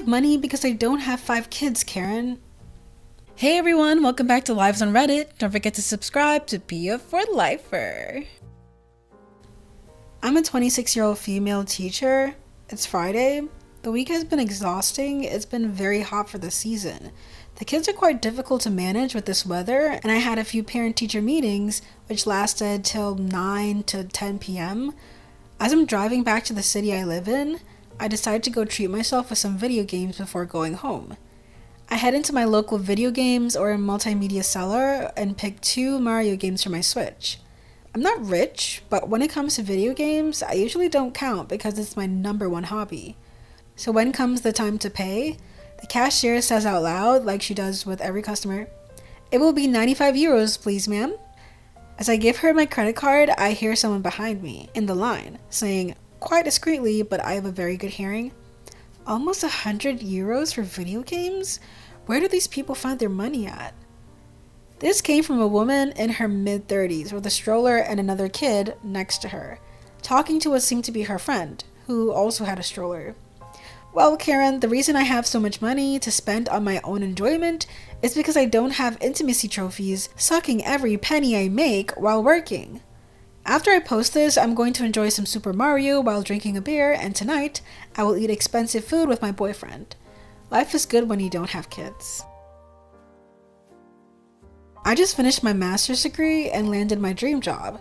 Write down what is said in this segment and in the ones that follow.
have money because I don't have 5 kids, Karen. Hey everyone, welcome back to Lives on Reddit. Don't forget to subscribe to be a for lifer. I'm a 26-year-old female teacher. It's Friday. The week has been exhausting. It's been very hot for the season. The kids are quite difficult to manage with this weather, and I had a few parent-teacher meetings which lasted till 9 to 10 p.m. As I'm driving back to the city I live in, I decided to go treat myself with some video games before going home. I head into my local video games or multimedia seller and pick 2 Mario games for my Switch. I'm not rich, but when it comes to video games, I usually don't count because it's my #1 hobby. So when comes the time to pay, the cashier says out loud, like she does with every customer, "It will be 95 euros, please, ma'am." As I give her my credit card, I hear someone behind me in the line saying, quite discreetly, but I have a very good hearing, "Almost 100 euros for video games? Where do these people find their money at?" This came from a woman in her mid-30s with a stroller and another kid next to her, talking to what seemed to be her friend, who also had a stroller. "Well, Karen, the reason I have so much money to spend on my own enjoyment is because I don't have intimacy trophies sucking every penny I make while working. After I post this, I'm going to enjoy some Super Mario while drinking a beer, and tonight, I will eat expensive food with my boyfriend. Life is good when you don't have kids." I just finished my master's degree and landed my dream job.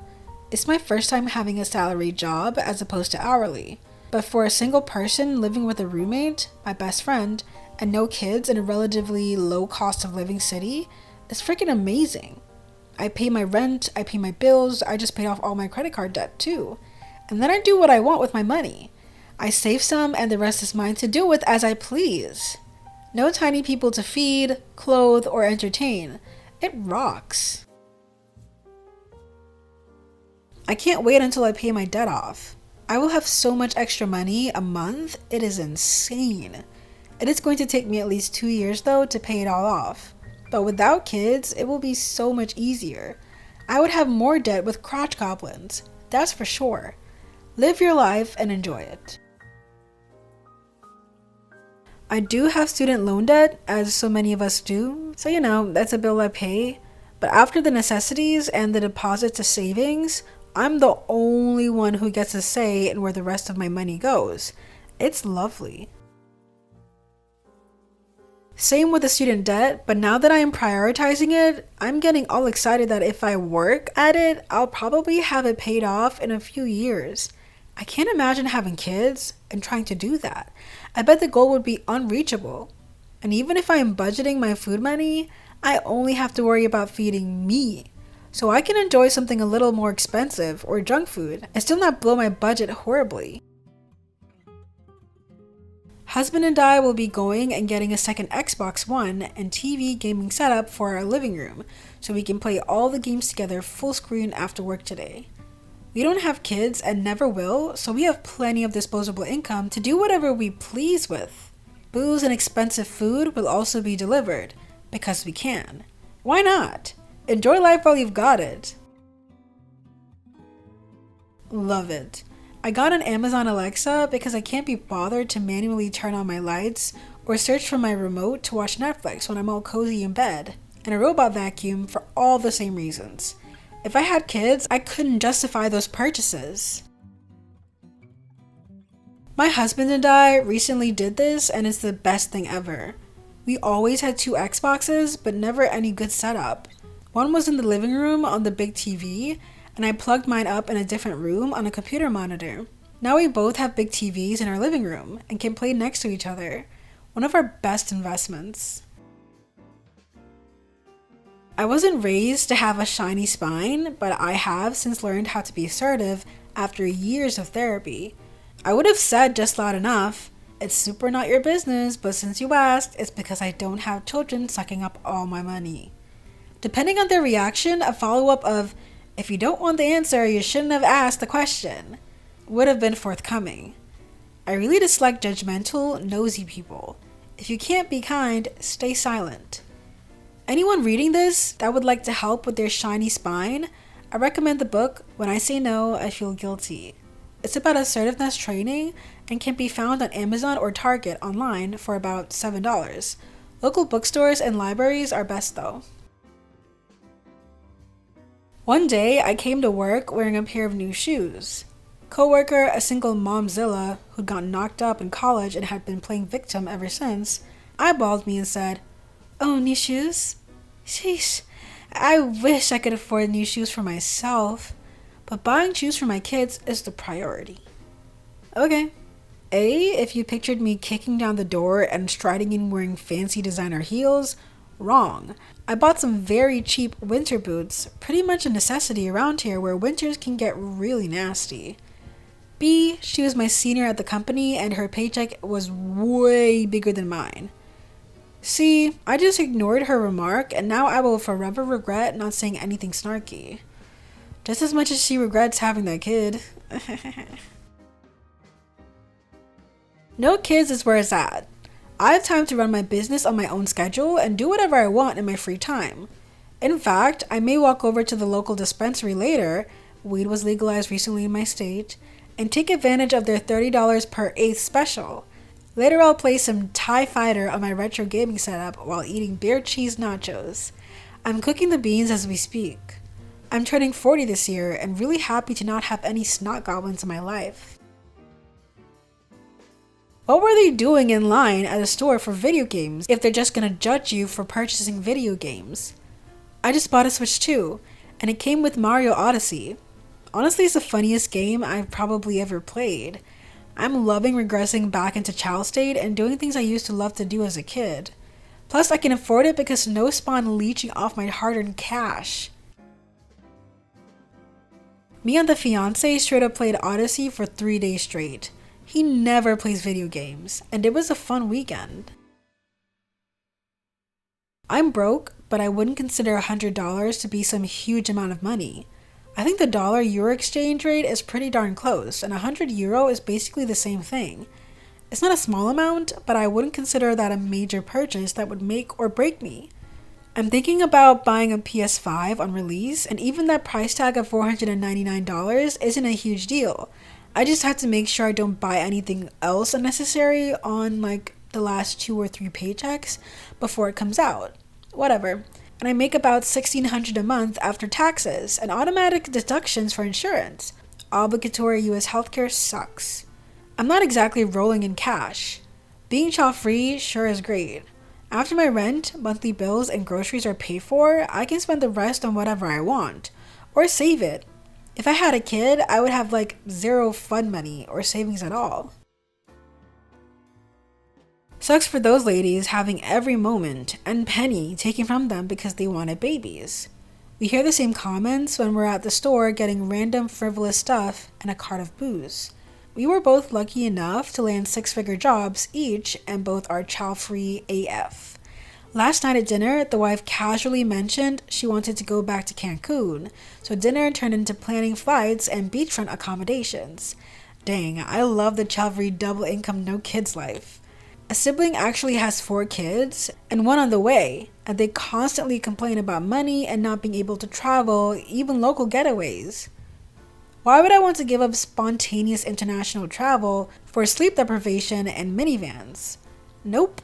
It's my first time having a salaried job as opposed to hourly. But for a single person living with a roommate, my best friend, and no kids in a relatively low cost of living city, it's freaking amazing. I pay my rent, I pay my bills, I just paid off all my credit card debt too. And then I do what I want with my money. I save some and the rest is mine to do with as I please. No tiny people to feed, clothe, or entertain. It rocks. I can't wait until I pay my debt off. I will have so much extra money a month, it is insane. It is going to take me at least 2 years though to pay it all off. But without kids, it will be so much easier. I would have more debt with crotch goblins, that's for sure. Live your life and enjoy it. I do have student loan debt, as so many of us do, so that's a bill I pay. But after the necessities and the deposit to savings, I'm the only one who gets a say in where the rest of my money goes. It's lovely. Same with the student debt, but now that I am prioritizing it, I'm getting all excited that if I work at it, I'll probably have it paid off in a few years. I can't imagine having kids and trying to do that. I bet the goal would be unreachable. And even if I am budgeting my food money, I only have to worry about feeding me. So I can enjoy something a little more expensive or junk food and still not blow my budget horribly. Husband and I will be going and getting a second Xbox One and TV gaming setup for our living room so we can play all the games together full screen after work today. We don't have kids and never will, so we have plenty of disposable income to do whatever we please with. Booze and expensive food will also be delivered, because we can. Why not? Enjoy life while you've got it. Love it. I got an Amazon Alexa because I can't be bothered to manually turn on my lights or search for my remote to watch Netflix when I'm all cozy in bed, and a robot vacuum for all the same reasons. If I had kids, I couldn't justify those purchases. My husband and I recently did this and it's the best thing ever. We always had 2 Xboxes, but never any good setup. One was in the living room on the big TV, and I plugged mine up in a different room on a computer monitor. Now we both have big TVs in our living room and can play next to each other. One of our best investments. I wasn't raised to have a shiny spine, but I have since learned how to be assertive after years of therapy. I would have said just loud enough, "It's super not your business, but since you asked, it's because I don't have children sucking up all my money." Depending on their reaction, a follow-up of, "If you don't want the answer, you shouldn't have asked the question," would have been forthcoming. I really dislike judgmental, nosy people. If you can't be kind, stay silent. Anyone reading this that would like to help with their shiny spine, I recommend the book When I Say No, I Feel Guilty. It's about assertiveness training and can be found on Amazon or Target online for about $7. Local bookstores and libraries are best though. One day, I came to work wearing a pair of new shoes. Coworker, a single momzilla who'd gotten knocked up in college and had been playing victim ever since, eyeballed me and said, "Oh, new shoes? Sheesh, I wish I could afford new shoes for myself, but buying shoes for my kids is the priority." Okay. If you pictured me kicking down the door and striding in wearing fancy designer heels, wrong. I bought some very cheap winter boots, pretty much a necessity around here where winters can get really nasty. B, she was my senior at the company and her paycheck was way bigger than mine. C, I just ignored her remark and now I will forever regret not saying anything snarky. Just as much as she regrets having that kid. No kids is where it's at. I have time to run my business on my own schedule and do whatever I want in my free time. In fact, I may walk over to the local dispensary later, weed was legalized recently in my state, and take advantage of their $30 per eighth special. Later I'll play some TIE Fighter on my retro gaming setup while eating beer cheese nachos. I'm cooking the beans as we speak. I'm turning 40 this year and really happy to not have any snot goblins in my life. What were they doing in line at a store for video games if they're just gonna judge you for purchasing video games? I just bought a Switch 2, and it came with Mario Odyssey. Honestly, it's the funniest game I've probably ever played. I'm loving regressing back into child state and doing things I used to love to do as a kid. Plus, I can afford it because no spawn leeching off my hard-earned cash. Me and the fiance straight up played Odyssey for 3 days straight. He never plays video games, and it was a fun weekend. I'm broke, but I wouldn't consider $100 to be some huge amount of money. I think the dollar-euro exchange rate is pretty darn close, and €100 is basically the same thing. It's not a small amount, but I wouldn't consider that a major purchase that would make or break me. I'm thinking about buying a PS5 on release, and even that price tag of $499 isn't a huge deal. I just have to make sure I don't buy anything else unnecessary on like the last 2 or 3 paychecks before it comes out. Whatever. And I make about $1,600 a month after taxes and automatic deductions for insurance. Obligatory US healthcare sucks. I'm not exactly rolling in cash. Being child-free sure is great. After my rent, monthly bills, and groceries are paid for, I can spend the rest on whatever I want. Or save it. If I had a kid, I would have like zero fun money or savings at all. Sucks for those ladies having every moment and penny taken from them because they wanted babies. We hear the same comments when we're at the store getting random frivolous stuff and a cart of booze. We were both lucky enough to land 6-figure jobs each and both are child-free AF. Last night at dinner, the wife casually mentioned she wanted to go back to Cancun, so dinner turned into planning flights and beachfront accommodations. Dang, I love the child-free double income no kids life. A sibling actually has 4 kids and 1 on the way, and they constantly complain about money and not being able to travel, even local getaways. Why would I want to give up spontaneous international travel for sleep deprivation and minivans? Nope.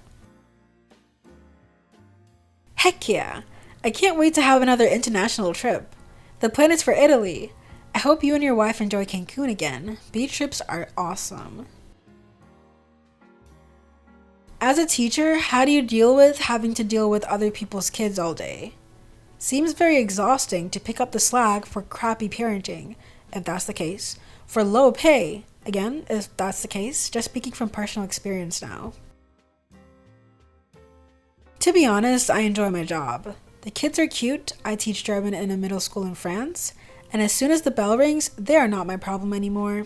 Heck yeah! I can't wait to have another international trip. The plan is for Italy. I hope you and your wife enjoy Cancun again. Beach trips are awesome. As a teacher, how do you deal with having to deal with other people's kids all day? Seems very exhausting to pick up the slack for crappy parenting, if that's the case, for low pay. Again, if that's the case, just speaking from personal experience now. To be honest, I enjoy my job. The kids are cute. I teach German in a middle school in France, and as soon as the bell rings, they are not my problem anymore.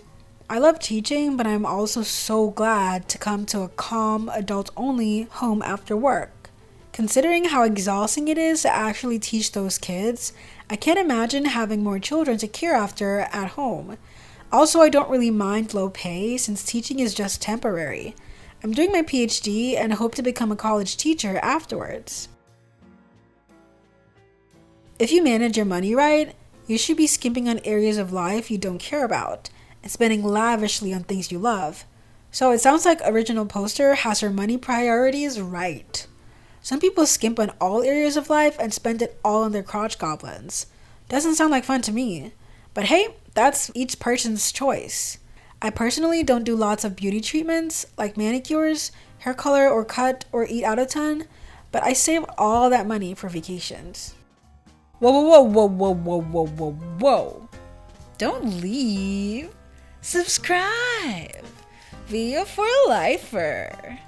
I love teaching, but I'm also so glad to come to a calm, adult-only home after work. Considering how exhausting it is to actually teach those kids, I can't imagine having more children to care after at home. Also, I don't really mind low pay since teaching is just temporary. I'm doing my PhD and hope to become a college teacher afterwards. If you manage your money right, you should be skimping on areas of life you don't care about, and spending lavishly on things you love. So it sounds like original poster has her money priorities right. Some people skimp on all areas of life and spend it all on their crotch goblins. Doesn't sound like fun to me. But hey, that's each person's choice. I personally don't do lots of beauty treatments like manicures, hair color or cut or eat out a ton, but I save all that money for vacations. Whoa, whoa, whoa, whoa, whoa, whoa, whoa, whoa. Don't leave. Subscribe. Be a for lifer.